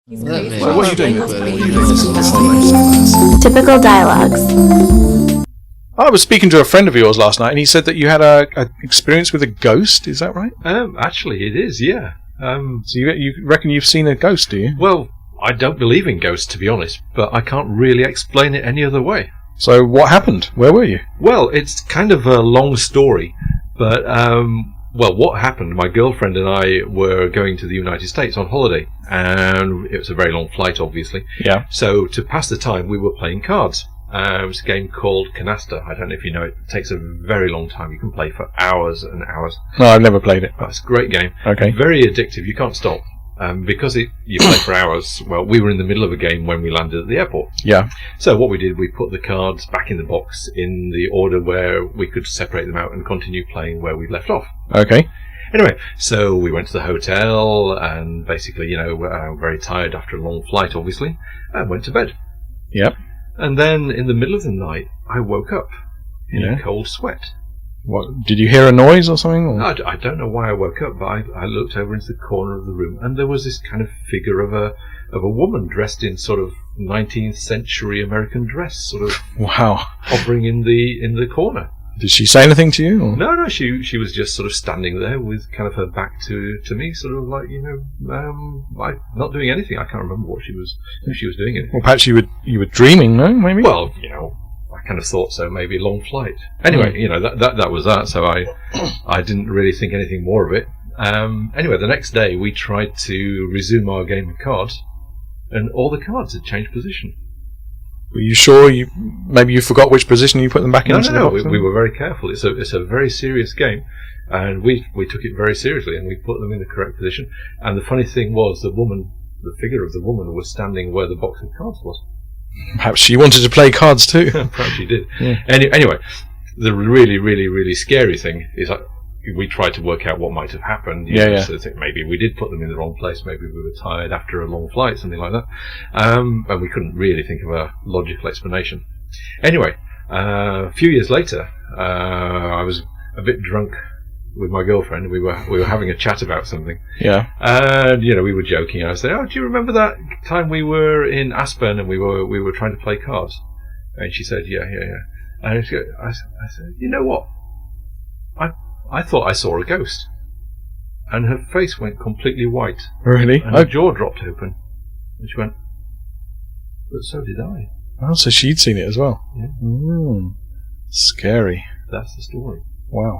So what are you doing? Typical dialogues. I was speaking to a friend of yours last night, and he said that you had a experience with a ghost. Is that right? Actually, it is, yeah. So you reckon you've seen a ghost, do you? Well, I don't believe in ghosts, to be honest, but I can't really explain it any other way. So what happened? Where were you? Well, it's kind of a long story, but, what happened, my girlfriend and I were going to the United States on holiday, and it was a very long flight, obviously. Yeah. So to pass the time, we were playing cards. It was a game called Canasta. I don't know if you know it. It takes a very long time. You can play for hours and hours. No, I've never played it. It's a great game. Okay. Very addictive. You can't stop. Because you play for hours, well, we were in the middle of a game when we landed at the airport. Yeah. So what we did, we put the cards back in the box in the order where we could separate them out and continue playing where we left off. Okay. Anyway, so we went to the hotel and basically, very tired after a long flight, obviously, and went to bed. Yep. And then in the middle of the night, I woke up in a cold sweat. What? Did you hear a noise or something? Or? I don't know why I woke up, but I looked over into the corner of the room, and there was this kind of figure of a woman dressed in sort of 19th century American dress, sort of wow, hovering in the corner. Did she say anything to you? Or? No, she was just sort of standing there with kind of her back to me, sort of like not doing anything. I can't remember if she was doing anything. Well, perhaps you were dreaming, no? Maybe. Well, I kind of thought so. Maybe a long flight. Anyway, that was that. So I didn't really think anything more of it. Anyway, the next day we tried to resume our game of cards, and all the cards had changed position. Were you sure maybe you forgot which position you put them back into? No, we were very careful. It's a very serious game, and we took it very seriously, and we put them in the correct position. And the funny thing was, the figure of the woman was standing where the box of cards was. Perhaps she wanted to play cards too. Perhaps she did. Yeah. Anyway, the really, really, really scary thing is that we tried to work out what might have happened. So maybe we did put them in the wrong place. Maybe we were tired after a long flight, something like that. And we couldn't really think of a logical explanation. Anyway, a few years later, I was a bit drunk with my girlfriend. We were having a chat about something. Yeah. And we were joking. I said, "Oh, do you remember that time we were in Aspen and we were trying to play cards?" And she said, "Yeah." And I said, "You know what? I thought I saw a ghost." And her face went completely white. Really? And her jaw dropped open. And she went, "But so did I." Oh, so she'd seen it as well. Yeah. Scary. That's the story. Wow.